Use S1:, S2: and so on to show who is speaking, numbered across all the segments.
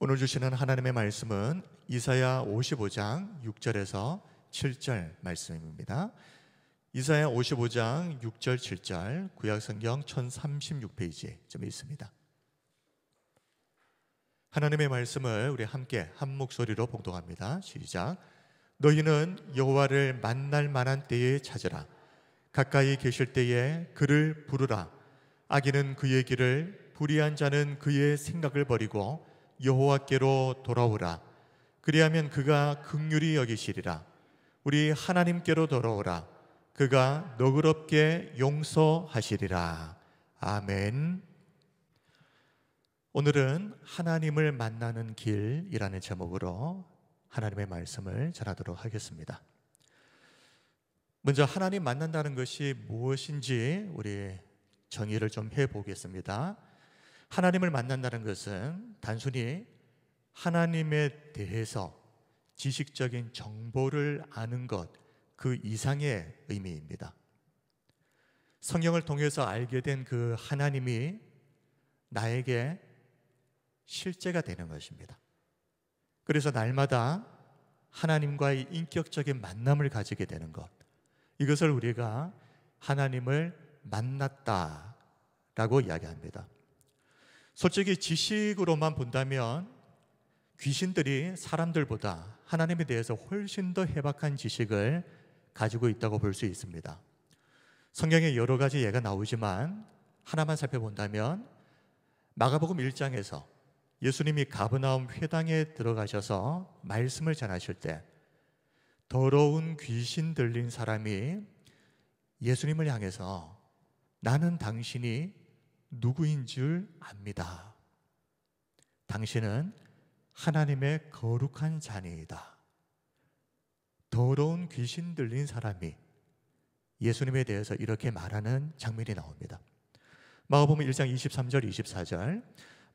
S1: 오늘 주시는 하나님의 말씀은 이사야 55장 6절에서 7절 말씀입니다. 이사야 55장 6절 7절 구약성경 1036페이지에 있습니다. 하나님의 말씀을 우리 함께 한 목소리로 봉독합니다. 시작. 너희는 여호와를 만날 만한 때에 찾으라. 가까이 계실 때에 그를 부르라. 악인은 그의 길을, 불의한 자는 그의 생각을 버리고 여호와께로 돌아오라. 그리하면 그가 긍휼히 여기시리라. 우리 하나님께로 돌아오라. 그가 너그럽게 용서하시리라. 아멘. 오늘은 하나님을 만나는 길이라는 제목으로 하나님의 말씀을 전하도록 하겠습니다. 먼저 하나님 만난다는 것이 무엇인지 우리 정의를 좀 해보겠습니다. 하나님을 만난다는 것은 단순히 하나님에 대해서 지식적인 정보를 아는 것, 그 이상의 의미입니다. 성경을 통해서 알게 된 그 하나님이 나에게 실제가 되는 것입니다. 그래서 날마다 하나님과의 인격적인 만남을 가지게 되는 것, 이것을 우리가 하나님을 만났다라고 이야기합니다. 솔직히 지식으로만 본다면 귀신들이 사람들보다 하나님에 대해서 훨씬 더 해박한 지식을 가지고 있다고 볼 수 있습니다. 성경에 여러 가지 예가 나오지만 하나만 살펴본다면 마가복음 1장에서 예수님이 가버나움 회당에 들어가셔서 말씀을 전하실 때 더러운 귀신 들린 사람이 예수님을 향해서 나는 당신이 누구인 줄 압니다. 당신은 하나님의 거룩한 자니이다. 더러운 귀신 들린 사람이 예수님에 대해서 이렇게 말하는 장면이 나옵니다. 마가복음 1장 23절 24절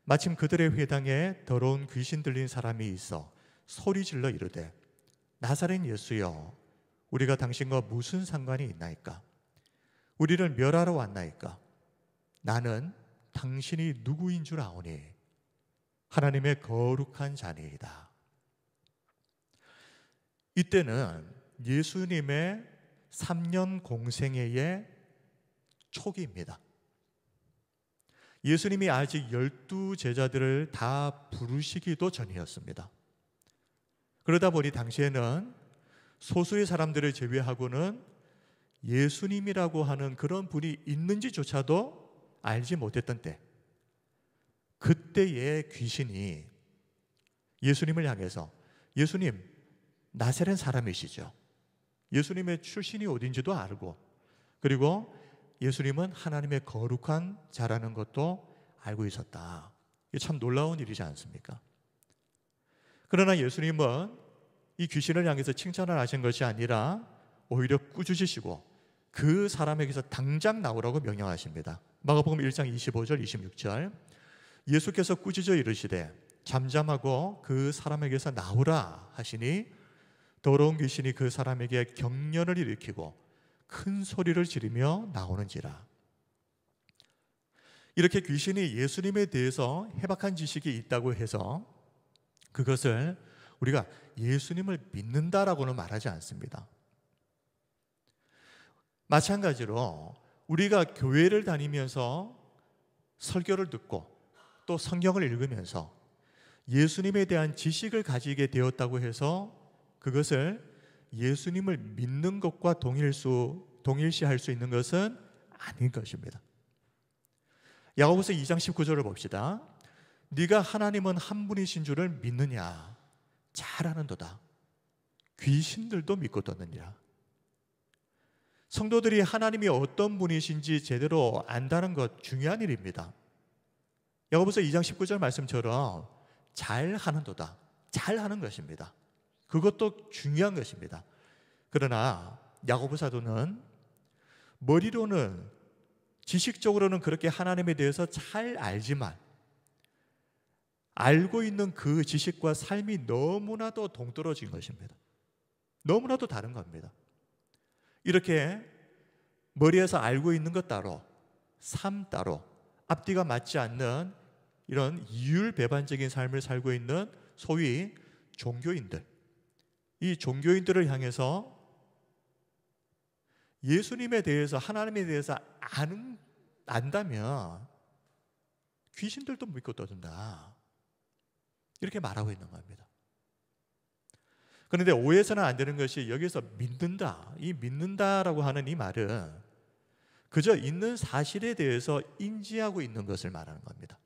S1: 마침 그들의 회당에 더러운 귀신 들린 사람이 있어 소리질러 이르되 나사렛 예수여 우리가 당신과 무슨 상관이 있나이까? 우리를 멸하러 왔나이까? 나는 당신이 누구인 줄 아오니 하나님의 거룩한 자니이다. 이때는 예수님의 3년 공생애의 초기입니다. 예수님이 아직 12제자들을 다 부르시기도 전이었습니다. 그러다 보니 당시에는 소수의 사람들을 제외하고는 예수님이라고 하는 그런 분이 있는지조차도 알지 못했던 때, 그때의 귀신이 예수님을 향해서 예수님, 나사렛 사람이시죠? 예수님의 출신이 어딘지도 알고, 그리고 예수님은 하나님의 거룩한 자라는 것도 알고 있었다. 이게 참 놀라운 일이지 않습니까? 그러나 예수님은 이 귀신을 향해서 칭찬을 하신 것이 아니라 오히려 꾸짖으시고 그 사람에게서 당장 나오라고 명령하십니다. 마가복음 1장 25절 26절 예수께서 꾸짖어 이르시되 잠잠하고 그 사람에게서 나오라 하시니 더러운 귀신이 그 사람에게 경련을 일으키고 큰 소리를 지르며 나오는지라. 이렇게 귀신이 예수님에 대해서 해박한 지식이 있다고 해서 그것을 우리가 예수님을 믿는다라고는 말하지 않습니다. 마찬가지로 우리가 교회를 다니면서 설교를 듣고 또 성경을 읽으면서 예수님에 대한 지식을 가지게 되었다고 해서 그것을 예수님을 믿는 것과 동일시할 수 있는 것은 아닌 것입니다. 야고보서 2장 19절을 봅시다. 네가 하나님은 한 분이신 줄을 믿느냐? 잘 아는도다. 귀신들도 믿고 듣느니라. 성도들이 하나님이 어떤 분이신지 제대로 안다는 것 중요한 일입니다. 야고보서 2장 19절 말씀처럼 잘 하는도다. 잘 하는 것입니다. 그것도 중요한 것입니다. 그러나 야고보 사도는 머리로는 지식적으로는 그렇게 하나님에 대해서 잘 알지만 알고 있는 그 지식과 삶이 너무나도 동떨어진 것입니다. 너무나도 다른 겁니다. 이렇게 머리에서 알고 있는 것 따로, 삶 따로, 앞뒤가 맞지 않는 이런 이율배반적인 삶을 살고 있는 소위 종교인들, 이 종교인들을 향해서 예수님에 대해서, 하나님에 대해서 안다면 귀신들도 믿고 떠든다, 이렇게 말하고 있는 겁니다. 그런데 오해해서는 안 되는 것이, 여기서 믿는다, 이 믿는다라고 하는 이 말은 그저 있는 사실에 대해서 인지하고 있는 것을 말하는 겁니다.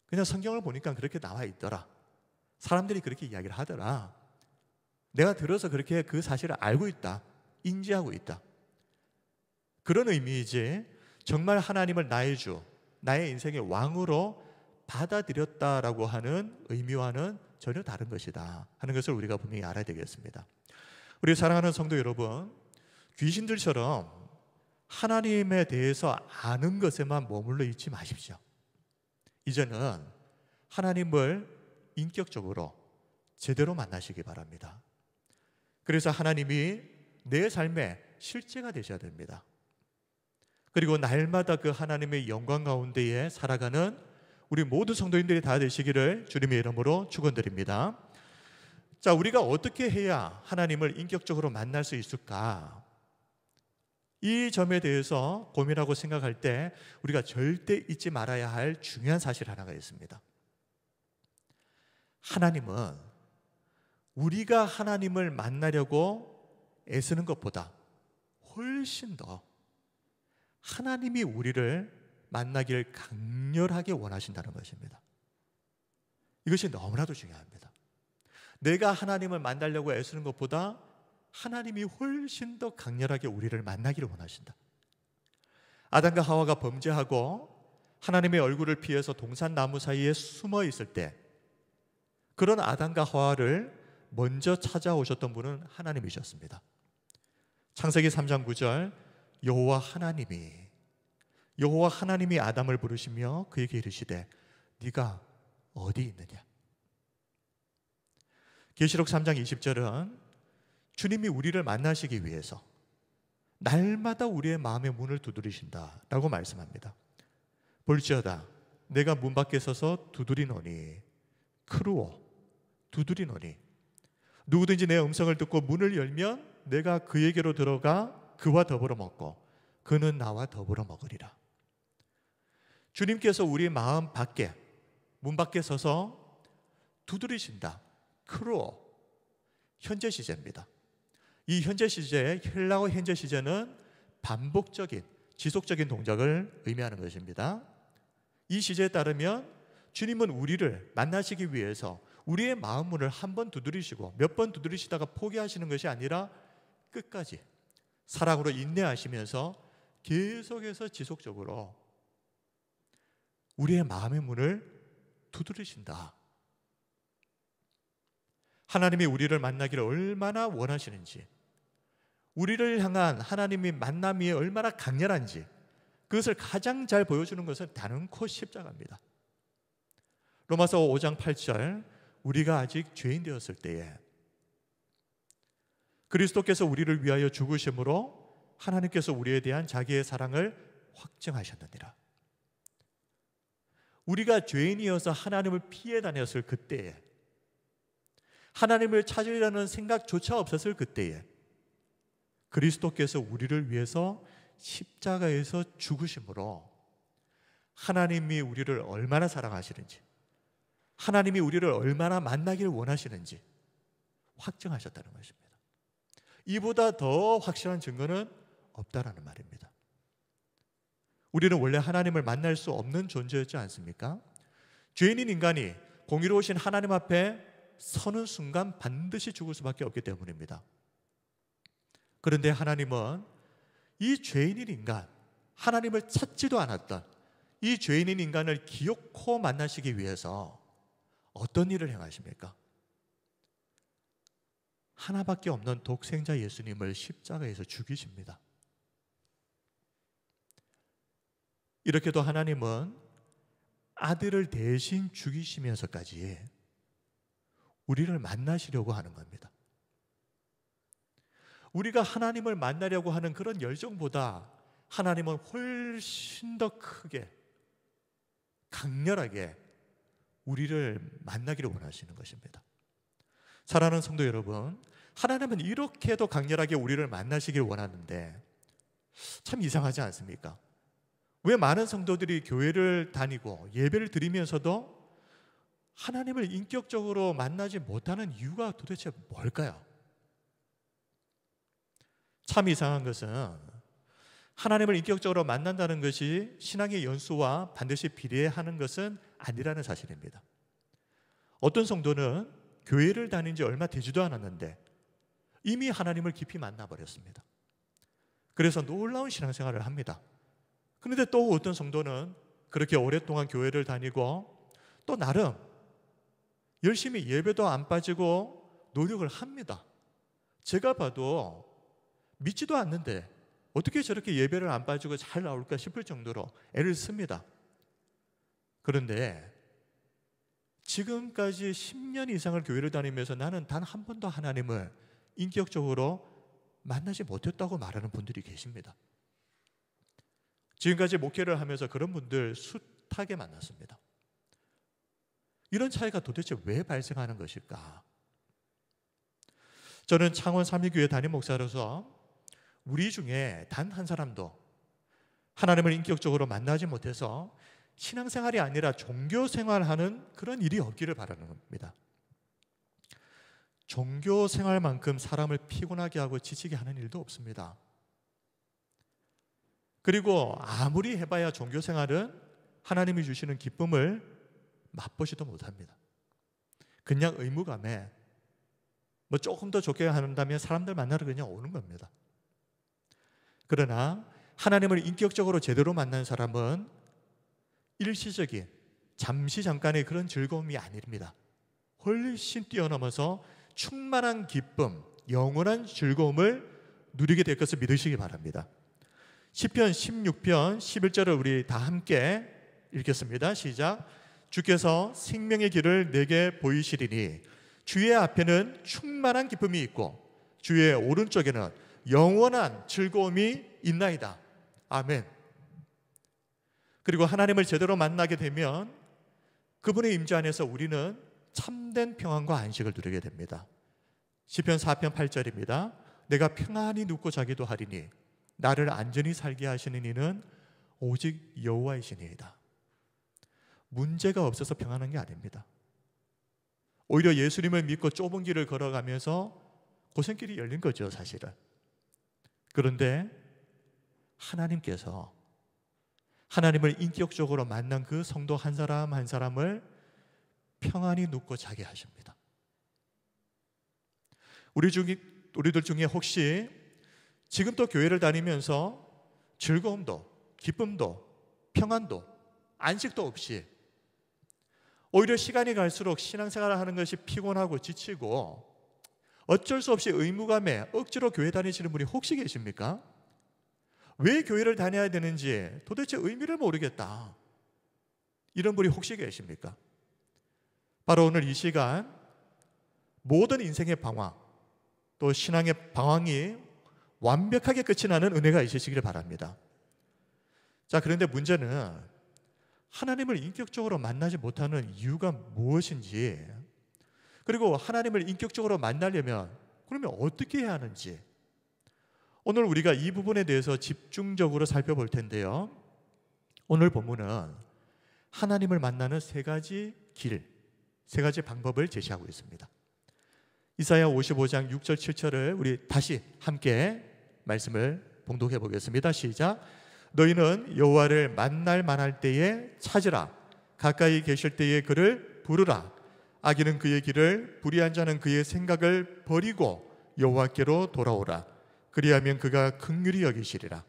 S1: 그냥 성경을 보니까 그렇게 나와 있더라, 사람들이 그렇게 이야기를 하더라, 내가 들어서 그렇게 그 사실을 알고 있다, 인지하고 있다, 그런 의미이지 정말 하나님을 나의 주, 나의 인생의 왕으로 받아들였다라고 하는 의미와는 전혀 다른 것이다 하는 것을 우리가 분명히 알아야 되겠습니다. 우리 사랑하는 성도 여러분, 귀신들처럼 하나님에 대해서 아는 것에만 머물러 있지 마십시오. 이제는 하나님을 인격적으로 제대로 만나시기 바랍니다. 그래서 하나님이 내 삶의 실제가 되셔야 됩니다. 그리고 날마다 그 하나님의 영광 가운데에 살아가는 우리 모든 성도인들이 다 되시기를 주님의 이름으로 축원드립니다. 자, 우리가 어떻게 해야 하나님을 인격적으로 만날 수 있을까? 이 점에 대해서 고민하고 생각할 때 우리가 절대 잊지 말아야 할 중요한 사실 하나가 있습니다. 하나님은 우리가 하나님을 만나려고 애쓰는 것보다 훨씬 더 하나님이 우리를 만나기를 강렬하게 원하신다는 것입니다. 이것이 너무나도 중요합니다. 내가 하나님을 만나려고 애쓰는 것보다 하나님이 훨씬 더 강렬하게 우리를 만나기를 원하신다. 아담과 하와가 범죄하고 하나님의 얼굴을 피해서 동산나무 사이에 숨어 있을 때, 그런 아담과 하와를 먼저 찾아오셨던 분은 하나님이셨습니다. 창세기 3장 9절, 여호와 하나님이 아담을 부르시며 그에게 이르시되 네가 어디 있느냐. 계시록 3장 20절은 주님이 우리를 만나시기 위해서 날마다 우리의 마음의 문을 두드리신다라고 말씀합니다. 볼지어다 내가 문 밖에 서서 두드리노니, 크루오, 두드리노니, 누구든지 내 음성을 듣고 문을 열면 내가 그에게로 들어가 그와 더불어 먹고 그는 나와 더불어 먹으리라. 주님께서 우리 마음 밖에, 문 밖에 서서 두드리신다. 크루오, 현재 시제입니다. 이 현재 시제, 헬라어 현재 시제는 반복적인, 지속적인 동작을 의미하는 것입니다. 이 시제에 따르면 주님은 우리를 만나시기 위해서 우리의 마음 문을 한 번 두드리시고 몇 번 두드리시다가 포기하시는 것이 아니라 끝까지 사랑으로 인내하시면서 계속해서 지속적으로 우리의 마음의 문을 두드리신다. 하나님이 우리를 만나기를 얼마나 원하시는지, 우리를 향한 하나님의 만남이 얼마나 강렬한지, 그것을 가장 잘 보여주는 것은 단언코 십자가입니다. 로마서 5장 8절, 우리가 아직 죄인 되었을 때에 그리스도께서 우리를 위하여 죽으심으로 하나님께서 우리에 대한 자기의 사랑을 확증하셨느니라. 우리가 죄인이어서 하나님을 피해 다녔을 그때에, 하나님을 찾으려는 생각조차 없었을 그때에 그리스도께서 우리를 위해서 십자가에서 죽으심으로 하나님이 우리를 얼마나 사랑하시는지, 하나님이 우리를 얼마나 만나기를 원하시는지 확증하셨다는 것입니다. 이보다 더 확실한 증거는 없다라는 말입니다. 우리는 원래 하나님을 만날 수 없는 존재였지 않습니까? 죄인인 인간이 공의로우신 하나님 앞에 서는 순간 반드시 죽을 수밖에 없기 때문입니다. 그런데 하나님은 이 죄인인 인간, 하나님을 찾지도 않았던 이 죄인인 인간을 기어코 만나시기 위해서 어떤 일을 행하십니까? 하나밖에 없는 독생자 예수님을 십자가에서 죽이십니다. 이렇게도 하나님은 아들을 대신 죽이시면서까지 우리를 만나시려고 하는 겁니다. 우리가 하나님을 만나려고 하는 그런 열정보다 하나님은 훨씬 더 크게, 강렬하게 우리를 만나기를 원하시는 것입니다. 사랑하는 성도 여러분, 하나님은 이렇게도 강렬하게 우리를 만나시길 원하는데 참 이상하지 않습니까? 왜 많은 성도들이 교회를 다니고 예배를 드리면서도 하나님을 인격적으로 만나지 못하는 이유가 도대체 뭘까요? 참 이상한 것은 하나님을 인격적으로 만난다는 것이 신앙의 연수와 반드시 비례하는 것은 아니라는 사실입니다. 어떤 성도는 교회를 다닌 지 얼마 되지도 않았는데 이미 하나님을 깊이 만나버렸습니다. 그래서 놀라운 신앙생활을 합니다. 그런데 또 어떤 성도는 그렇게 오랫동안 교회를 다니고 또 나름 열심히 예배도 안 빠지고 노력을 합니다. 제가 봐도 믿지도 않는데 어떻게 저렇게 예배를 안 빠지고 잘 나올까 싶을 정도로 애를 씁니다. 그런데 지금까지 10년 이상을 교회를 다니면서 나는 단 한 번도 하나님을 인격적으로 만나지 못했다고 말하는 분들이 계십니다. 지금까지 목회를 하면서 그런 분들 숱하게 만났습니다. 이런 차이가 도대체 왜 발생하는 것일까? 저는 창원 삼위교회 담임 목사로서 우리 중에 단 한 사람도 하나님을 인격적으로 만나지 못해서 신앙생활이 아니라 종교생활하는 그런 일이 없기를 바라는 겁니다. 종교생활만큼 사람을 피곤하게 하고 지치게 하는 일도 없습니다. 그리고 아무리 해봐야 종교생활은 하나님이 주시는 기쁨을 맛보지도 못합니다. 그냥 의무감에 뭐 조금 더 좋게 한다면 사람들 만나러 그냥 오는 겁니다. 그러나 하나님을 인격적으로 제대로 만난 사람은 일시적인 잠시 잠깐의 그런 즐거움이 아닙니다. 훨씬 뛰어넘어서 충만한 기쁨, 영원한 즐거움을 누리게 될 것을 믿으시기 바랍니다. 시편 16편 11절을 우리 다 함께 읽겠습니다. 시작. 주께서 생명의 길을 내게 보이시리니 주의 앞에는 충만한 기쁨이 있고 주의 오른쪽에는 영원한 즐거움이 있나이다. 아멘. 그리고 하나님을 제대로 만나게 되면 그분의 임재 안에서 우리는 참된 평안과 안식을 누리게 됩니다. 시편 4편 8절입니다. 내가 평안히 눕고 자기도 하리니 나를 안전히 살게 하시는 이는 오직 여호와이시니이다. 문제가 없어서 평안한 게 아닙니다. 오히려 예수님을 믿고 좁은 길을 걸어가면서 고생길이 열린 거죠, 사실은. 그런데 하나님께서 하나님을 인격적으로 만난 그 성도 한 사람 한 사람을 평안히 눕고 자게 하십니다. 우리들 중에 혹시 지금도 교회를 다니면서 즐거움도 기쁨도 평안도 안식도 없이 오히려 시간이 갈수록 신앙생활을 하는 것이 피곤하고 지치고 어쩔 수 없이 의무감에 억지로 교회 다니시는 분이 혹시 계십니까? 왜 교회를 다녀야 되는지 도대체 의미를 모르겠다, 이런 분이 혹시 계십니까? 바로 오늘 이 시간 모든 인생의 방황 또 신앙의 방황이 완벽하게 끝이 나는 은혜가 있으시기를 바랍니다. 자, 그런데 문제는 하나님을 인격적으로 만나지 못하는 이유가 무엇인지, 그리고 하나님을 인격적으로 만나려면 그러면 어떻게 해야 하는지, 오늘 우리가 이 부분에 대해서 집중적으로 살펴볼 텐데요. 오늘 본문은 하나님을 만나는 세 가지 길, 세 가지 방법을 제시하고 있습니다. 이사야 55장 6절 7절을 우리 다시 함께 말씀을 봉독해 보겠습니다. 시작. 너희는 여호와를 만날 만할 때에 찾으라. 가까이 계실 때에 그를 부르라. 악인은 그의 길을, 불의한 자는 그의 생각을 버리고 여호와께로 돌아오라. 그리하면 그가 긍휼히 여기시리라.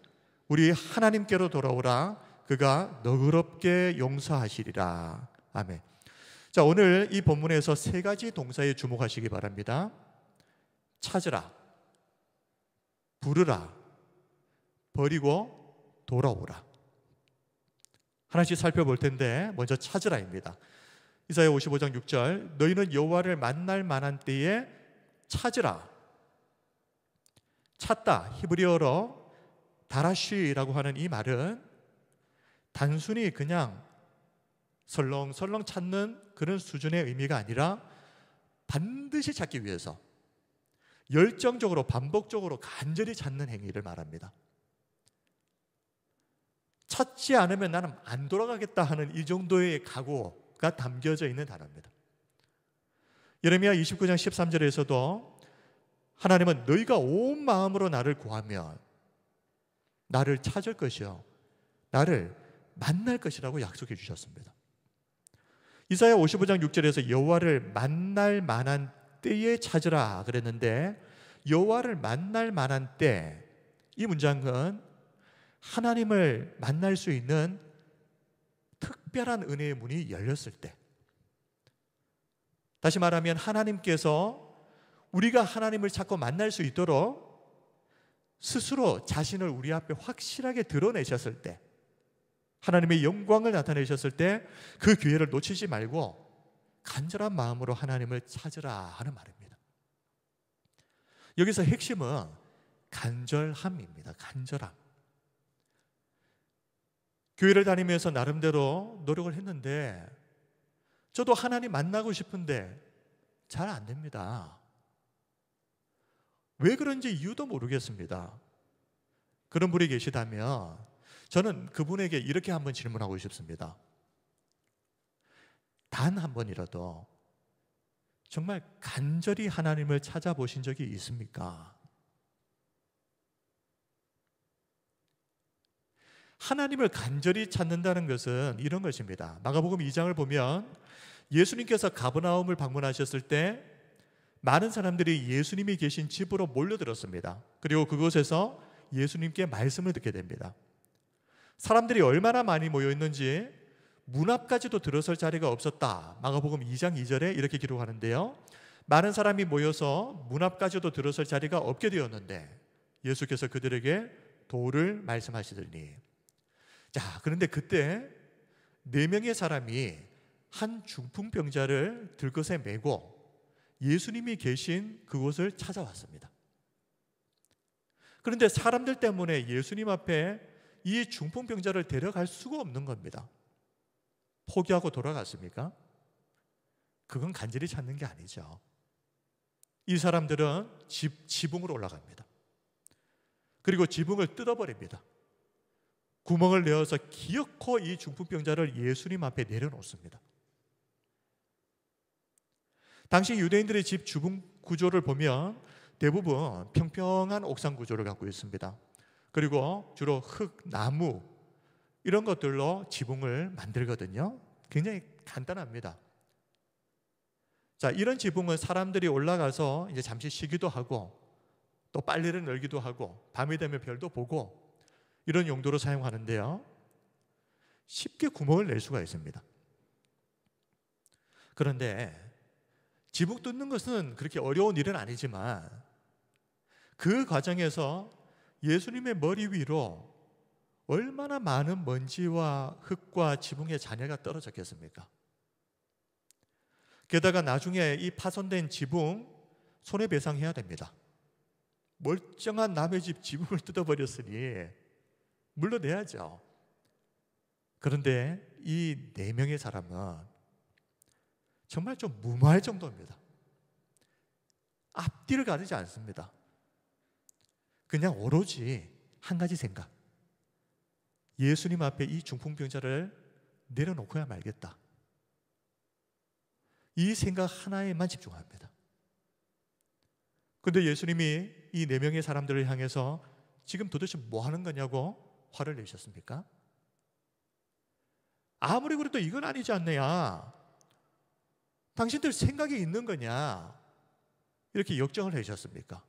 S1: 우리 하나님께로 돌아오라. 그가 너그럽게 용서하시리라. 아멘. 자, 오늘 이 본문에서 세 가지 동사에 주목하시기 바랍니다. 찾으라, 부르라, 버리고 돌아오라. 하나씩 살펴볼 텐데 먼저 찾으라입니다. 이사야 55장 6절, 너희는 여호와를 만날 만한 때에 찾으라. 찾다, 히브리어로 다라쉬라고 하는 이 말은 단순히 그냥 설렁설렁 찾는 그런 수준의 의미가 아니라 반드시 찾기 위해서 열정적으로 반복적으로 간절히 찾는 행위를 말합니다. 찾지 않으면 나는 안 돌아가겠다 하는 이 정도의 각오가 담겨져 있는 단어입니다. 예레미야 29장 13절에서도 하나님은 너희가 온 마음으로 나를 구하면 나를 찾을 것이요 나를 만날 것이라고 약속해 주셨습니다. 이사야 55장 6절에서 여호와를 만날 만한 때에 찾으라 그랬는데, 여호와를 만날 만한 때, 이 문장은 하나님을 만날 수 있는 특별한 은혜의 문이 열렸을 때, 다시 말하면 하나님께서 우리가 하나님을 찾고 만날 수 있도록 스스로 자신을 우리 앞에 확실하게 드러내셨을 때, 하나님의 영광을 나타내셨을 때 그 기회를 놓치지 말고 간절한 마음으로 하나님을 찾으라 하는 말입니다. 여기서 핵심은 간절함입니다. 간절함. 교회를 다니면서 나름대로 노력을 했는데 저도 하나님 만나고 싶은데 잘 안 됩니다. 왜 그런지 이유도 모르겠습니다. 그런 분이 계시다면 저는 그분에게 이렇게 한번 질문하고 싶습니다. 단 한 번이라도 정말 간절히 하나님을 찾아보신 적이 있습니까? 하나님을 간절히 찾는다는 것은 이런 것입니다. 마가복음 2장을 보면 예수님께서 가버나움을 방문하셨을 때 많은 사람들이 예수님이 계신 집으로 몰려들었습니다. 그리고 그곳에서 예수님께 말씀을 듣게 됩니다. 사람들이 얼마나 많이 모여 있는지 문 앞까지도 들어설 자리가 없었다. 마가복음 2장 2절에 이렇게 기록하는데요. 많은 사람이 모여서 문 앞까지도 들어설 자리가 없게 되었는데 예수께서 그들에게 도를 말씀하시더니, 자, 그런데 그때 4명의 사람이 한 중풍병자를 들것에 메고 예수님이 계신 그곳을 찾아왔습니다. 그런데 사람들 때문에 예수님 앞에 이 중풍병자를 데려갈 수가 없는 겁니다. 포기하고 돌아갔습니까? 그건 간절히 찾는 게 아니죠. 이 사람들은 지붕으로 올라갑니다. 그리고 지붕을 뜯어버립니다. 구멍을 내어서 기어코 이 중풍병자를 예수님 앞에 내려놓습니다. 당시 유대인들의 집 주붕 구조를 보면 대부분 평평한 옥상 구조를 갖고 있습니다. 그리고 주로 흙, 나무 이런 것들로 지붕을 만들거든요. 굉장히 간단합니다. 자, 이런 지붕은 사람들이 올라가서 이제 잠시 쉬기도 하고 또 빨래를 널기도 하고 밤이 되면 별도 보고 이런 용도로 사용하는데요. 쉽게 구멍을 낼 수가 있습니다. 그런데 지붕 뚫는 것은 그렇게 어려운 일은 아니지만 그 과정에서 예수님의 머리 위로 얼마나 많은 먼지와 흙과 지붕의 잔해가 떨어졌겠습니까? 게다가 나중에 이 파손된 지붕 손해배상해야 됩니다. 멀쩡한 남의 집 지붕을 뜯어버렸으니 물러내야죠. 그런데 이 4명의 사람은 정말 좀 무모할 정도입니다. 앞뒤를 가리지 않습니다. 그냥 오로지 한 가지 생각. 예수님 앞에 이 중풍병자를 내려놓고야 말겠다. 이 생각 하나에만 집중합니다. 그런데 예수님이 이 4명의 사람들을 향해서 지금 도대체 뭐 하는 거냐고 화를 내셨습니까? 아무리 그래도 이건 아니지 않느냐, 당신들 생각이 있는 거냐, 이렇게 역정을 해주셨습니까?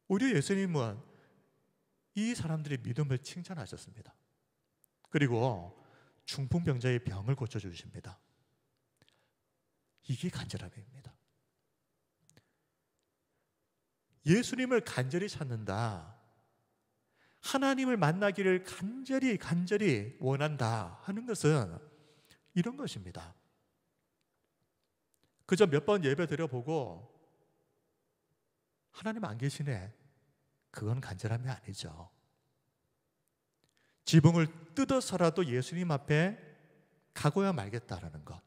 S1: 오히려 예수님은 이 사람들의 믿음을 칭찬하셨습니다. 그리고 중풍병자의 병을 고쳐주십니다. 이게 간절함입니다. 예수님을 간절히 찾는다, 하나님을 만나기를 간절히 원한다 하는 것은 이런 것입니다. 그저 몇 번 예배 드려보고 하나님 안 계시네, 그건 간절함이 아니죠. 지붕을 뜯어서라도 예수님 앞에 가고야 말겠다라는 것.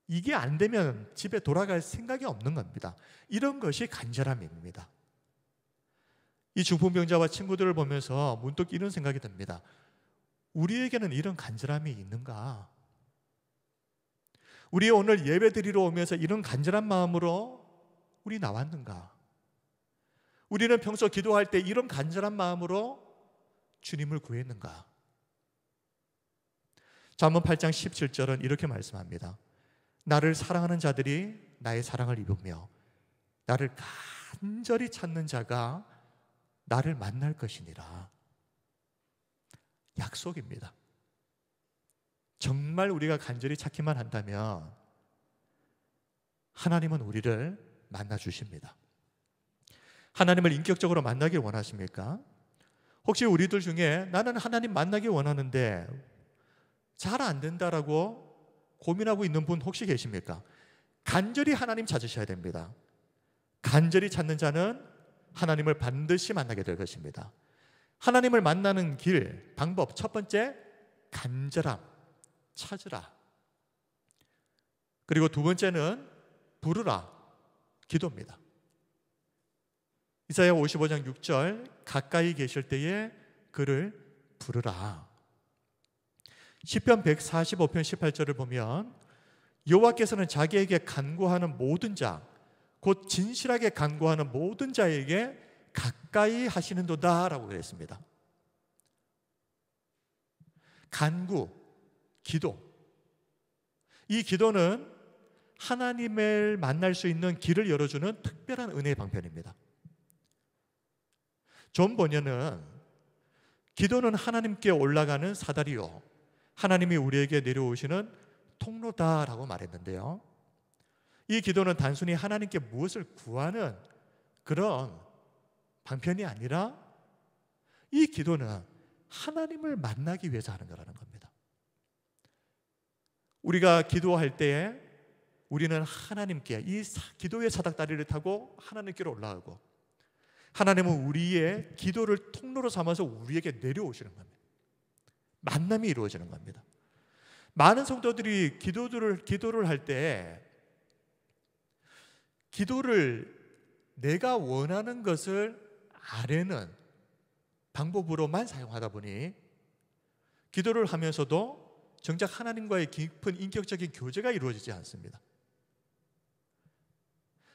S1: 이게 안 되면 집에 돌아갈 생각이 없는 겁니다. 이런 것이 간절함입니다. 이 중풍병자와 친구들을 보면서 문득 이런 생각이 듭니다. 우리에게는 이런 간절함이 있는가? 우리 오늘 예배 드리러 오면서 이런 간절한 마음으로 우리 나왔는가? 우리는 평소 기도할 때 이런 간절한 마음으로 주님을 구했는가? 잠언 8장 17절은 이렇게 말씀합니다. 나를 사랑하는 자들이 나의 사랑을 입으며 나를 간절히 찾는 자가 나를 만날 것이니라. 약속입니다. 정말 우리가 간절히 찾기만 한다면 하나님은 우리를 만나 주십니다. 하나님을 인격적으로 만나길 원하십니까? 혹시 우리들 중에 나는 하나님 만나기 원하는데 잘 안 된다라고 고민하고 있는 분 혹시 계십니까? 간절히 하나님 찾으셔야 됩니다. 간절히 찾는 자는 하나님을 반드시 만나게 될 것입니다. 하나님을 만나는 길, 방법 첫 번째, 간절함, 찾으라. 그리고 두 번째는 부르라, 기도입니다. 이사야 55장 6절, 가까이 계실 때에 그를 부르라. 시편 145편 18절을 보면 여호와께서는 자기에게 간구하는 모든 자, 곧 진실하게 간구하는 모든 자에게 가까이 하시는도다 라고 그랬습니다. 간구, 기도. 이 기도는 하나님을 만날 수 있는 길을 열어주는 특별한 은혜의 방편입니다. 존 번연은 기도는 하나님께 올라가는 사다리요 하나님이 우리에게 내려오시는 통로다라고 말했는데요. 이 기도는 단순히 하나님께 무엇을 구하는 그런 방편이 아니라 이 기도는 하나님을 만나기 위해서 하는 거라는 겁니다. 우리가 기도할 때에 우리는 하나님께 이 기도의 사닥다리를 타고 하나님께로 올라가고 하나님은 우리의 기도를 통로로 삼아서 우리에게 내려오시는 겁니다. 만남이 이루어지는 겁니다. 많은 성도들이 기도를 할 때 기도를 내가 원하는 것을 아뢰는 방법으로만 사용하다 보니 기도를 하면서도 정작 하나님과의 깊은 인격적인 교제가 이루어지지 않습니다.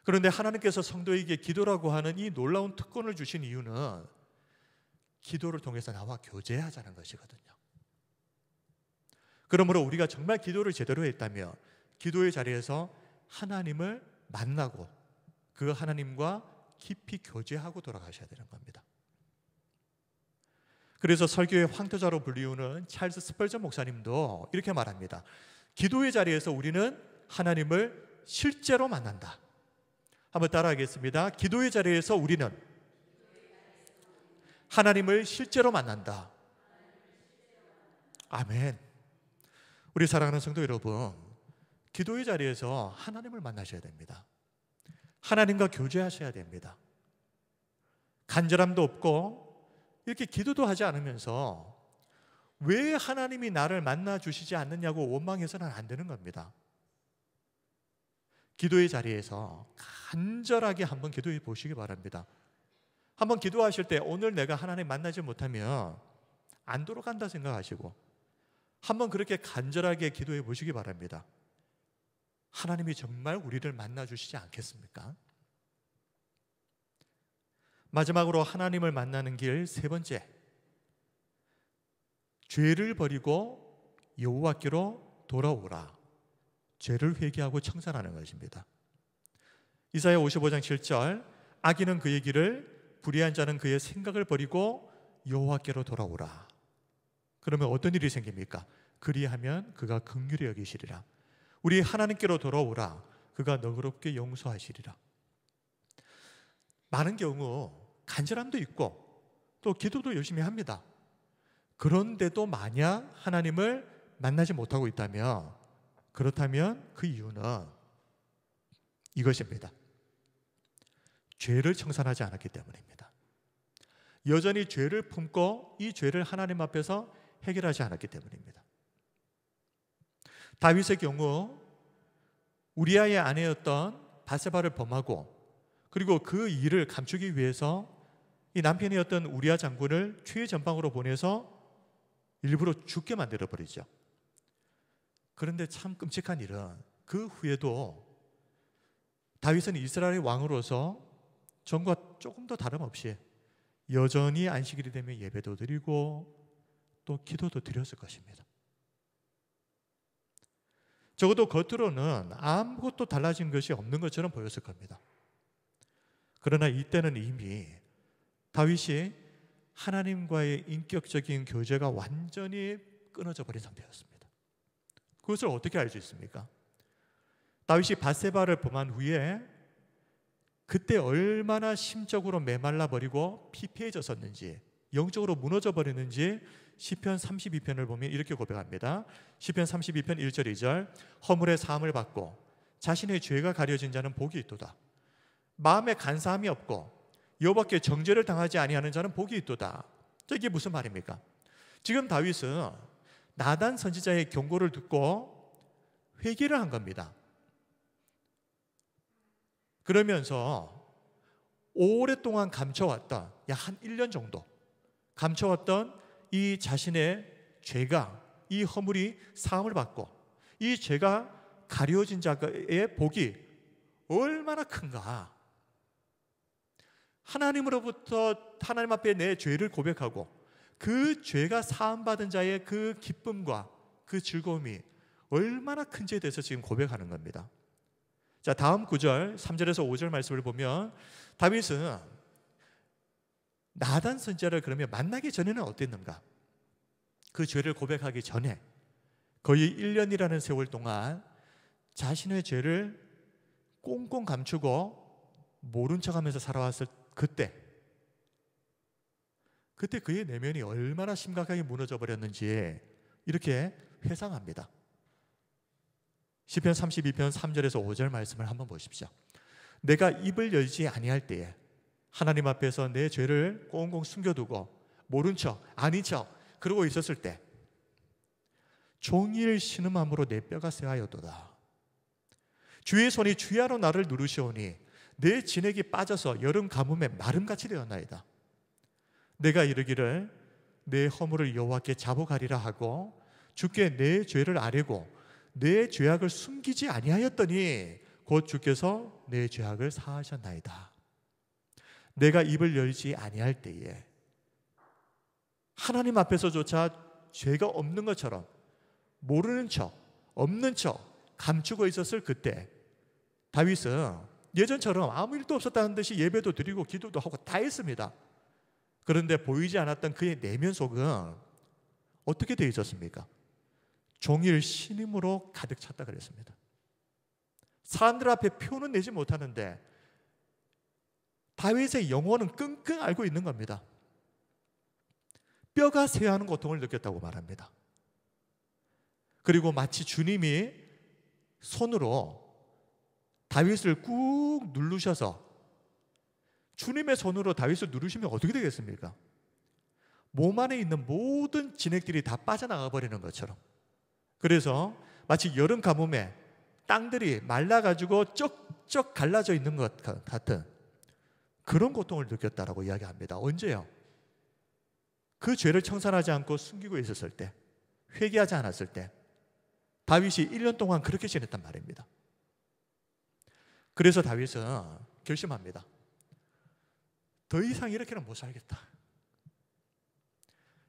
S1: 그런데 하나님께서 성도에게 기도라고 하는 이 놀라운 특권을 주신 이유는 기도를 통해서 나와 교제하자는 것이거든요. 그러므로 우리가 정말 기도를 제대로 했다면 기도의 자리에서 하나님을 만나고 그 하나님과 깊이 교제하고 돌아가셔야 되는 겁니다. 그래서 설교의 황태자로 불리우는 찰스 스펄전 목사님도 이렇게 말합니다. 기도의 자리에서 우리는 하나님을 실제로 만난다. 한번 따라하겠습니다. 기도의 자리에서 우리는 하나님을 실제로 만난다. 아멘. 우리 사랑하는 성도 여러분, 기도의 자리에서 하나님을 만나셔야 됩니다. 하나님과 교제하셔야 됩니다. 간절함도 없고 이렇게 기도도 하지 않으면서 왜 하나님이 나를 만나 주시지 않느냐고 원망해서는 안 되는 겁니다. 기도의 자리에서 간절하게 한번 기도해 보시기 바랍니다. 한번 기도하실 때 오늘 내가 하나님 만나지 못하면 안 돌아간다 생각하시고 한번 그렇게 간절하게 기도해 보시기 바랍니다. 하나님이 정말 우리를 만나 주시지 않겠습니까? 마지막으로 하나님을 만나는 길 세 번째, 죄를 버리고 여호와께로 돌아오라. 죄를 회개하고 청산하는 것입니다. 이사야 55장 7절, 악인은 그의 길을, 불의한 자는 그의 생각을 버리고 여호와께로 돌아오라. 그러면 어떤 일이 생깁니까? 그리하면 그가 긍휼히 여기시리라. 우리 하나님께로 돌아오라. 그가 너그럽게 용서하시리라. 많은 경우 간절함도 있고 또 기도도 열심히 합니다. 그런데도 만약 하나님을 만나지 못하고 있다면 그렇다면 그 이유는 이것입니다. 죄를 청산하지 않았기 때문입니다. 여전히 죄를 품고 이 죄를 하나님 앞에서 해결하지 않았기 때문입니다. 다윗의 경우 우리아의 아내였던 바세바를 범하고, 그리고 그 일을 감추기 위해서 이 남편이었던 우리아 장군을 최전방으로 보내서 일부러 죽게 만들어 버리죠. 그런데 참 끔찍한 일은 그 후에도 다윗은 이스라엘의 왕으로서 전과 조금 더 다름없이 여전히 안식일이 되면 예배도 드리고 또 기도도 드렸을 것입니다. 적어도 겉으로는 아무것도 달라진 것이 없는 것처럼 보였을 겁니다. 그러나 이때는 이미 다윗이 하나님과의 인격적인 교제가 완전히 끊어져 버린 상태였습니다. 그것을 어떻게 알 수 있습니까? 다윗이 밧세바를 범한 후에 그때 얼마나 심적으로 메말라 버리고 피폐해졌었는지, 영적으로 무너져 버리는지 시편 32편을 보면 이렇게 고백합니다. 시편 32편 1절 2절. 허물의 사함을 받고 자신의 죄가 가려진 자는 복이 있도다. 마음에 간사함이 없고 여호와께 정죄를 당하지 아니하는 자는 복이 있도다. 이게 무슨 말입니까? 지금 다윗은 나단 선지자의 경고를 듣고 회개를 한 겁니다. 그러면서 오랫동안 감춰왔던, 약 한 1년 정도 감춰왔던 이 자신의 죄가, 이 허물이 사함을 받고 이 죄가 가려진 자의 복이 얼마나 큰가. 하나님으로부터 하나님 앞에 내 죄를 고백하고 그 죄가 사함받은 자의 그 기쁨과 그 즐거움이 얼마나 큰지에 대해서 지금 고백하는 겁니다. 자, 다음 9절 3절에서 5절 말씀을 보면 다윗은 나단 선지자를 그러면 만나기 전에는 어땠는가? 그 죄를 고백하기 전에 거의 1년이라는 세월 동안 자신의 죄를 꽁꽁 감추고 모른 척하면서 살아왔을 그때 그의 내면이 얼마나 심각하게 무너져 버렸는지 이렇게 회상합니다. 시편 32편 3절에서 5절 말씀을 한번 보십시오. 내가 입을 열지 아니할 때에 하나님 앞에서 내 죄를 꽁꽁 숨겨두고 모른 척 아닌 척 그러고 있었을 때 종일 신음함으로 내 뼈가 쇠하였도다. 주의 손이 주야로 나를 누르시오니 내 진액이 빠져서 여름 가뭄에 마름같이 되었나이다. 내가 이르기를 내 허물을 여호와께 자복하리라 하고 주께 내 죄를 아뢰고 내 죄악을 숨기지 아니하였더니 곧 주께서 내 죄악을 사하셨나이다. 내가 입을 열지 아니할 때에 하나님 앞에서조차 죄가 없는 것처럼 모르는 척, 없는 척 감추고 있었을 그때 다윗은 예전처럼 아무 일도 없었다는 듯이 예배도 드리고 기도도 하고 다 했습니다. 그런데 보이지 않았던 그의 내면 속은 어떻게 되어 있었습니까? 종일 신음으로 가득 찼다 그랬습니다. 사람들 앞에 표는 내지 못하는데 다윗의 영혼은 끙끙 앓고 있는 겁니다. 뼈가 쇠하는 고통을 느꼈다고 말합니다. 그리고 마치 주님이 손으로 다윗을 꾹 누르셔서, 주님의 손으로 다윗을 누르시면 어떻게 되겠습니까? 몸 안에 있는 모든 진액들이 다 빠져나가 버리는 것처럼, 그래서 마치 여름 가뭄에 땅들이 말라가지고 쩍쩍 갈라져 있는 것 같은 그런 고통을 느꼈다라고 이야기합니다. 언제요? 그 죄를 청산하지 않고 숨기고 있었을 때, 회개하지 않았을 때 다윗이 1년 동안 그렇게 지냈단 말입니다. 그래서 다윗은 결심합니다. 더 이상 이렇게는 못 살겠다.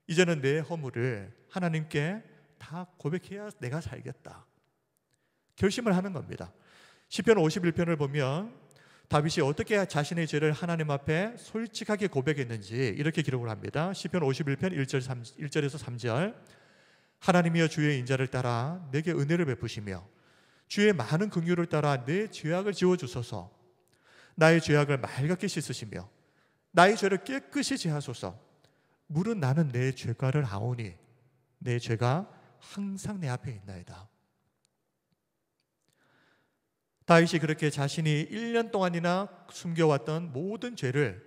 S1: 이제는 내 허물을 하나님께 다 고백해야 내가 살겠다. 결심을 하는 겁니다. 시편 51편을 보면 다윗이 어떻게 자신의 죄를 하나님 앞에 솔직하게 고백했는지 이렇게 기록을 합니다. 시편 51편 1절에서 3절. 하나님이여 주의 인자를 따라 내게 은혜를 베푸시며 주의 많은 긍휼을 따라 내 죄악을 지워주소서. 나의 죄악을 맑게 씻으시며 나의 죄를 깨끗이 제하소서. 물은 나는 내 죄가를 아오니 내 죄가 항상 내 앞에 있나이다. 다윗이 그렇게 자신이 1년 동안이나 숨겨왔던 모든 죄를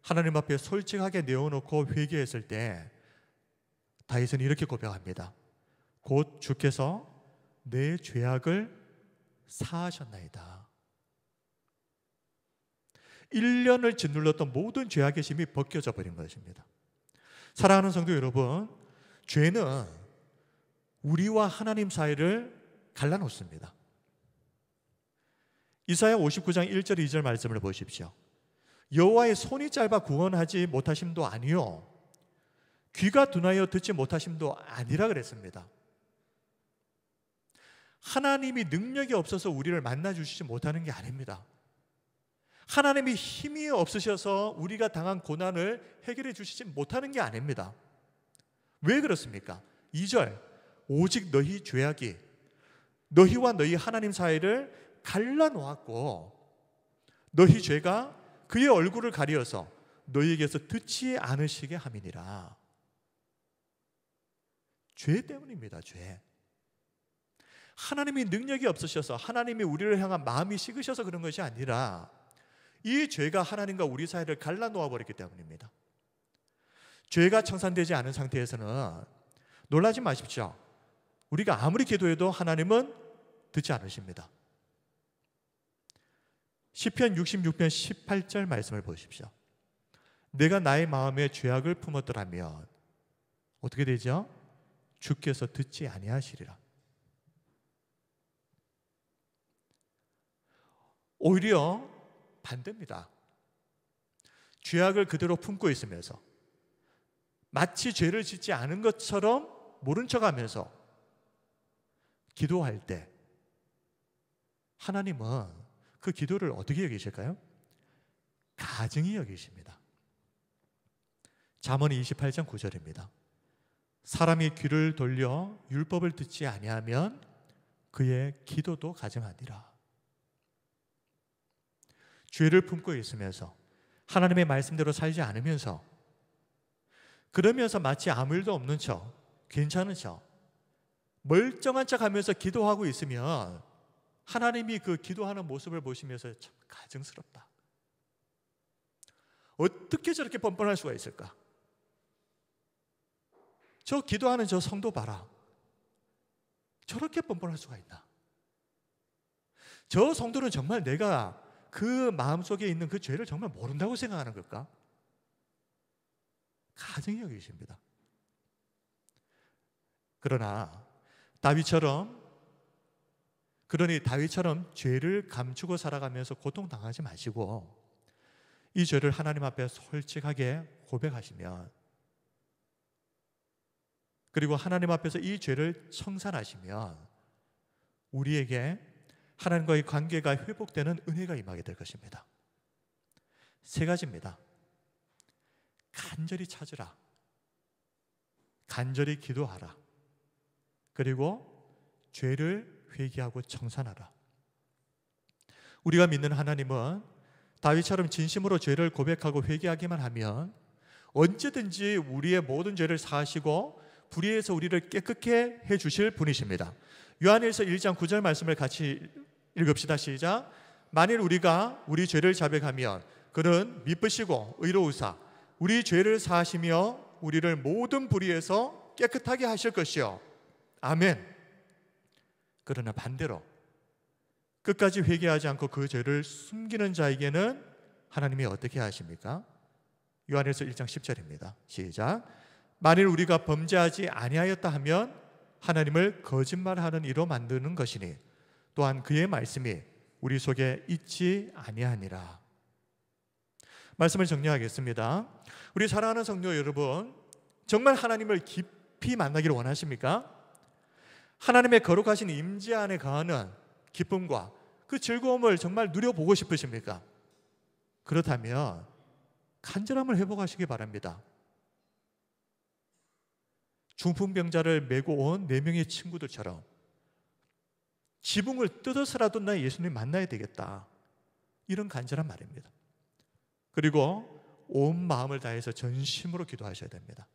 S1: 하나님 앞에 솔직하게 내어놓고 회개했을 때 다윗은 이렇게 고백합니다. 곧 주께서 내 죄악을 사하셨나이다. 1년을 짓눌렀던 모든 죄악의 심이 벗겨져 버린 것입니다. 사랑하는 성도 여러분, 죄는 우리와 하나님 사이를 갈라놓습니다. 이사야 59장 1절 2절 말씀을 보십시오. 여호와의 손이 짧아 구원하지 못하심도 아니요 귀가 둔하여 듣지 못하심도 아니라 그랬습니다. 하나님이 능력이 없어서 우리를 만나주시지 못하는 게 아닙니다. 하나님이 힘이 없으셔서 우리가 당한 고난을 해결해 주시지 못하는 게 아닙니다. 왜 그렇습니까? 2절, 오직 너희 죄악이 너희와 너희 하나님 사이를 갈라놓았고 너희 죄가 그의 얼굴을 가리어서 너희에게서 듣지 않으시게 함이니라. 죄 때문입니다. 죄. 하나님이 능력이 없으셔서 하나님이 우리를 향한 마음이 식으셔서 그런 것이 아니라 이 죄가 하나님과 우리 사이를 갈라놓아 버렸기 때문입니다. 죄가 청산되지 않은 상태에서는 놀라지 마십시오. 우리가 아무리 기도해도 하나님은 듣지 않으십니다. 시편 66편 18절 말씀을 보십시오. 내가 나의 마음에 죄악을 품었더라면 어떻게 되죠? 주께서 듣지 아니하시리라. 오히려 반대입니다. 죄악을 그대로 품고 있으면서 마치 죄를 짓지 않은 것처럼 모른 척하면서 기도할 때 하나님은 그 기도를 어떻게 여기실까요? 가증히 여기십니다. 잠언 28장 9절입니다. 사람이 귀를 돌려 율법을 듣지 아니하면 그의 기도도 가증하니라. 죄를 품고 있으면서 하나님의 말씀대로 살지 않으면서 그러면서 마치 아무 일도 없는 척, 괜찮은 척, 멀쩡한 척 하면서 기도하고 있으면 하나님이 그 기도하는 모습을 보시면서 참 가증스럽다. 어떻게 저렇게 뻔뻔할 수가 있을까? 저 기도하는 저 성도 봐라. 저렇게 뻔뻔할 수가 있나? 저 성도는 정말 내가 그 마음속에 있는 그 죄를 정말 모른다고 생각하는 걸까? 가증히 여기십니다. 그러니 다윗처럼 죄를 감추고 살아가면서 고통당하지 마시고 이 죄를 하나님 앞에 솔직하게 고백하시면, 그리고 하나님 앞에서 이 죄를 청산하시면 우리에게 하나님과의 관계가 회복되는 은혜가 임하게 될 것입니다. 세 가지입니다. 간절히 찾으라, 간절히 기도하라, 그리고 죄를 회개하고 청산하라. 우리가 믿는 하나님은 다윗처럼 진심으로 죄를 고백하고 회개하기만 하면 언제든지 우리의 모든 죄를 사하시고 불의에서 우리를 깨끗게 해주실 분이십니다. 요한일서 1장 9절 말씀을 같이 읽읍시다. 시작. 만일 우리가 우리 죄를 자백하면 그는 미쁘시고 의로우사 우리 죄를 사하시며 우리를 모든 불의에서 깨끗하게 하실 것이요. 아멘. 그러나 반대로 끝까지 회개하지 않고 그 죄를 숨기는 자에게는 하나님이 어떻게 하십니까? 요한일서 1장 10절입니다. 시작. 만일 우리가 범죄하지 아니하였다 하면 하나님을 거짓말하는 이로 만드는 것이니 또한 그의 말씀이 우리 속에 있지 아니하니라. 말씀을 정리하겠습니다. 우리 사랑하는 성도 여러분, 정말 하나님을 깊이 만나기를 원하십니까? 하나님의 거룩하신 임재 안에 거하는 기쁨과 그 즐거움을 정말 누려보고 싶으십니까? 그렇다면 간절함을 회복하시기 바랍니다. 중풍병자를 메고 온 4명의 친구들처럼 지붕을 뜯어서라도 나 예수님 만나야 되겠다, 이런 간절한 말입니다. 그리고 온 마음을 다해서 전심으로 기도하셔야 됩니다.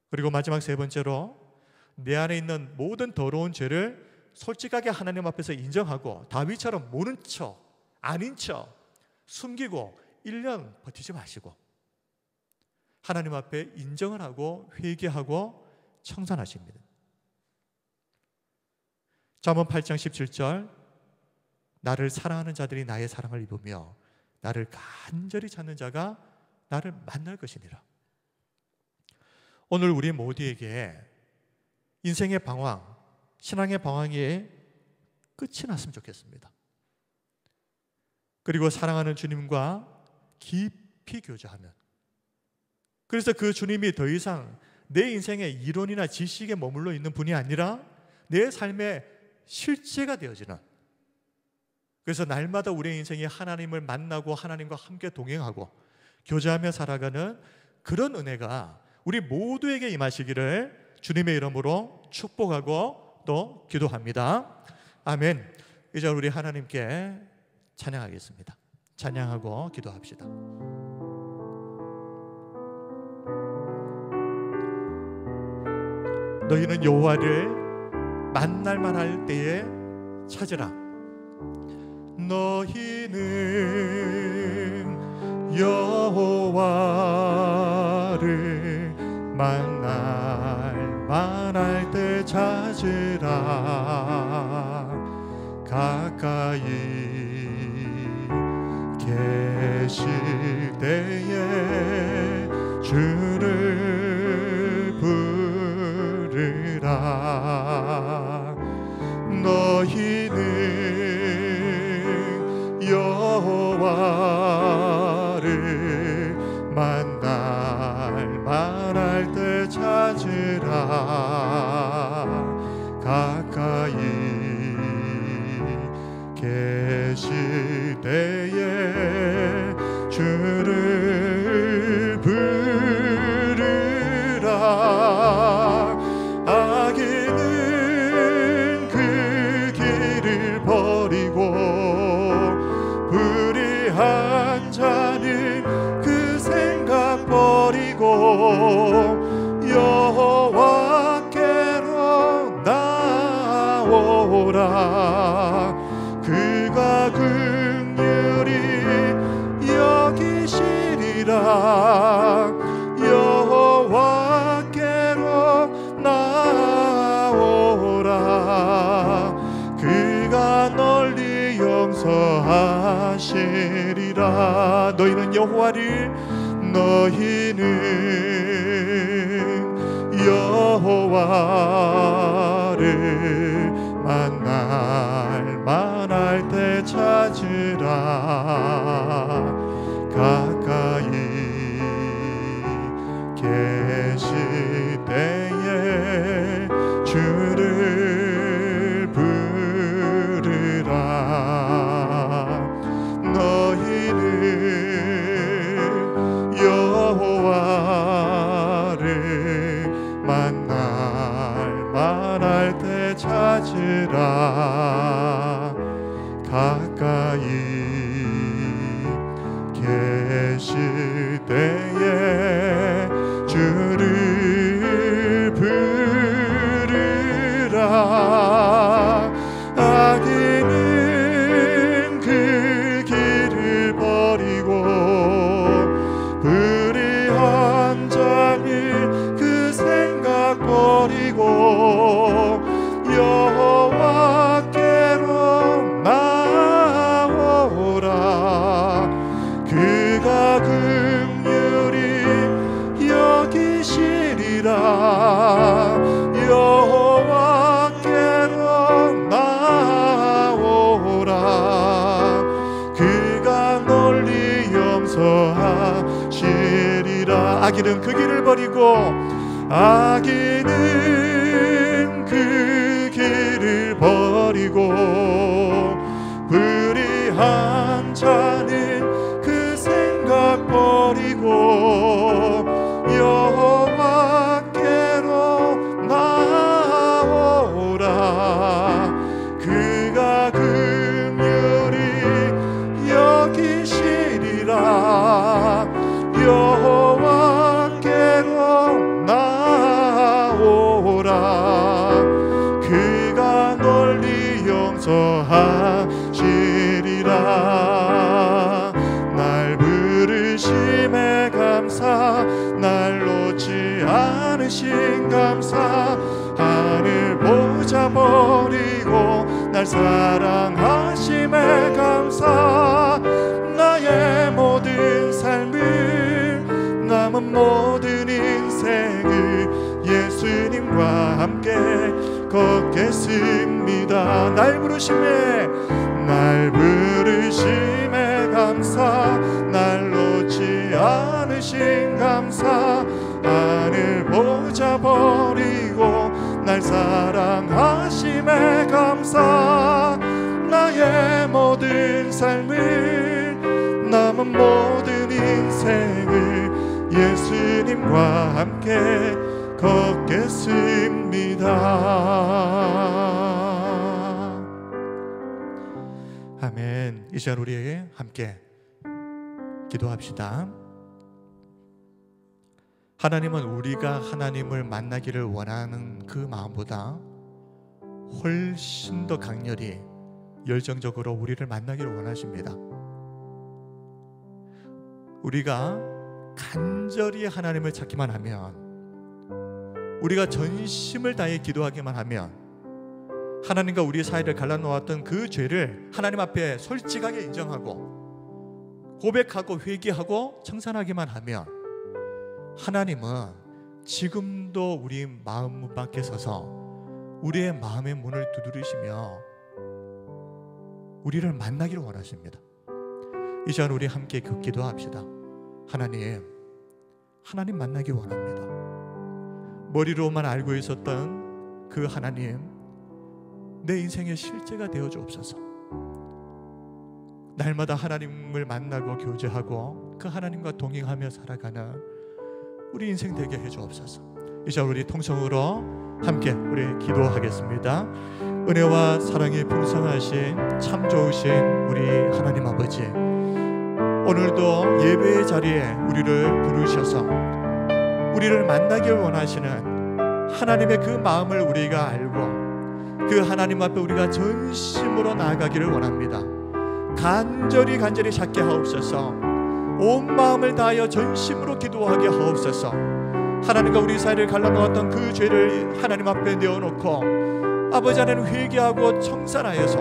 S1: 그리고 마지막 세 번째로 내 안에 있는 모든 더러운 죄를 솔직하게 하나님 앞에서 인정하고 다윗처럼 모른 척, 아닌 척 숨기고 1년 버티지 마시고 하나님 앞에 인정을 하고 회개하고 청산하십니다. 잠언 8장 17절, 나를 사랑하는 자들이 나의 사랑을 입으며 나를 간절히 찾는 자가 나를 만날 것이니라. 오늘 우리 모두에게 인생의 방황, 신앙의 방황이 끝이 났으면 좋겠습니다. 그리고 사랑하는 주님과 깊이 교제하는, 그래서 그 주님이 더 이상 내 인생의 이론이나 지식에 머물러 있는 분이 아니라 내 삶의 실제가 되어지는, 그래서 날마다 우리의 인생이 하나님을 만나고 하나님과 함께 동행하고 교제하며 살아가는 그런 은혜가 우리 모두에게 임하시기를 주님의 이름으로 축복하고 또 기도합니다. 아멘. 이제 우리 하나님께 찬양하겠습니다. 찬양하고 기도합시다. 너희는 여호와를 만날만 할 때에 찾으라. 너희는 여호와를 만날만 할 때 찾으라. 가까이 계실 때에 주를 부르라. 너희는 여호와를 만날만 할 때 찾으라. 가까이 계실 때에 주를 부르라. 악인은 그 길을 버리고 불의한 자는 그 생각 버리고 여호와께로 나오라. 그가 긍휼히 여기시리라. 여호와께로 나오라. 그가 널리 용서하시리라. 너희는 여호와를 만날만 할 때 찾으라. 가까이 계실 때에 주를 부르라. 너희는 여호와를 만날만 할 때 찾으라. 가까이 계실 때에 주를 부르라. 악인은 그 길을 버리고 불의한 자는 그 생각 버리고 여호와께로 나오라. 그가 긍휼히 여기시리라. 여호와께로 나오라. 그가 널리 용서하시리라. 악인은 그 길을 버리고 악인은 그 길을 버리고 불의한 자는 그 생각 버리고 여호와께로 나오라. 그가 긍휼히 여기시리라. 여호와께로 나오라. 그가 널리 용서하시리라. 날 부르심에 감사, 날 놓지 않으신 감사. 하늘 보자 버리고 날 사랑하심에 감사. 나의 모든 삶을, 남은 모든 인생을 예수님과 함께 걷겠습니다. 날 부르심에 감사. 날 놓지 않으신 감사. 하늘 보자 버리고 날 사랑하심에 감사. 나의 모든 삶을, 남은 모든 인생을 예수님과 함께 걷겠습니다. 아멘. 이 시간 우리 함께 기도합시다. 하나님은 우리가 하나님을 만나기를 원하는 그 마음보다 훨씬 더 강렬히 열정적으로 우리를 만나기를 원하십니다. 우리가 간절히 하나님을 찾기만 하면, 우리가 전심을 다해 기도하기만 하면 하나님과 우리 사이를 갈라놓았던 그 죄를 하나님 앞에 솔직하게 인정하고 고백하고 회개하고 청산하기만 하면 하나님은 지금도 우리 마음 밖에 서서 우리의 마음의 문을 두드리시며 우리를 만나기를 원하십니다. 이 시간 우리 함께 그 기도합시다. 하나님 만나기 원합니다. 머리로만 알고 있었던 그 하나님, 내 인생의 실제가 되어 주옵소서. 날마다 하나님을 만나고 교제하고 그 하나님과 동행하며 살아가는 우리 인생 되게 해 주옵소서. 이제 우리 통성으로 함께 우리 기도하겠습니다. 은혜와 사랑이 풍성하신 참 좋으신 우리 하나님 아버지, 오늘도 예배의 자리에 우리를 부르셔서 우리를 만나길 원하시는 하나님의 그 마음을 우리가 알고 그 하나님 앞에 우리가 전심으로 나아가기를 원합니다. 간절히 찾게 하옵소서. 온 마음을 다하여 전심으로 기도하게 하옵소서. 하나님과 우리 사이를 갈라놓았던 그 죄를 하나님 앞에 내어놓고 아버지 하나님 회개하고 청산하여서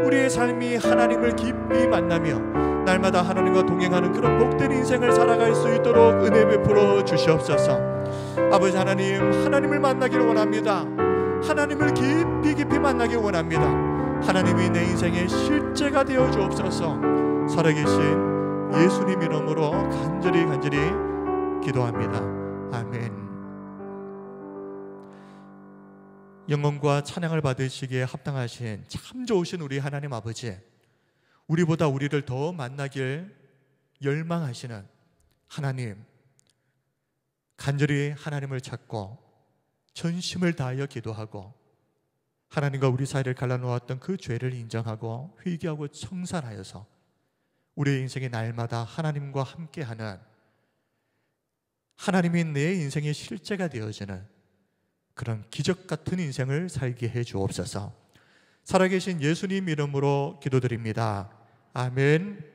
S1: 우리의 삶이 하나님을 깊이 만나며 날마다 하나님과 동행하는 그런 복된 인생을 살아갈 수 있도록 은혜 베풀어 주시옵소서. 아버지 하나님을 만나기를 원합니다. 하나님을 깊이 만나기 원합니다. 하나님이 내 인생의 실제가 되어 주옵소서. 살아계신 예수님 이름으로 간절히 기도합니다. 아멘. 영광과 찬양을 받으시기에 합당하신 참 좋으신 우리 하나님 아버지, 우리보다 우리를 더 만나길 열망하시는 하나님, 간절히 하나님을 찾고 전심을 다하여 기도하고 하나님과 우리 사이를 갈라놓았던 그 죄를 인정하고 회개하고 청산하여서 우리의 인생의 날마다 하나님과 함께하는, 하나님이 내 인생의 실제가 되어지는 그런 기적 같은 인생을 살게 해 주옵소서. 살아계신 예수님 이름으로 기도드립니다. 아멘.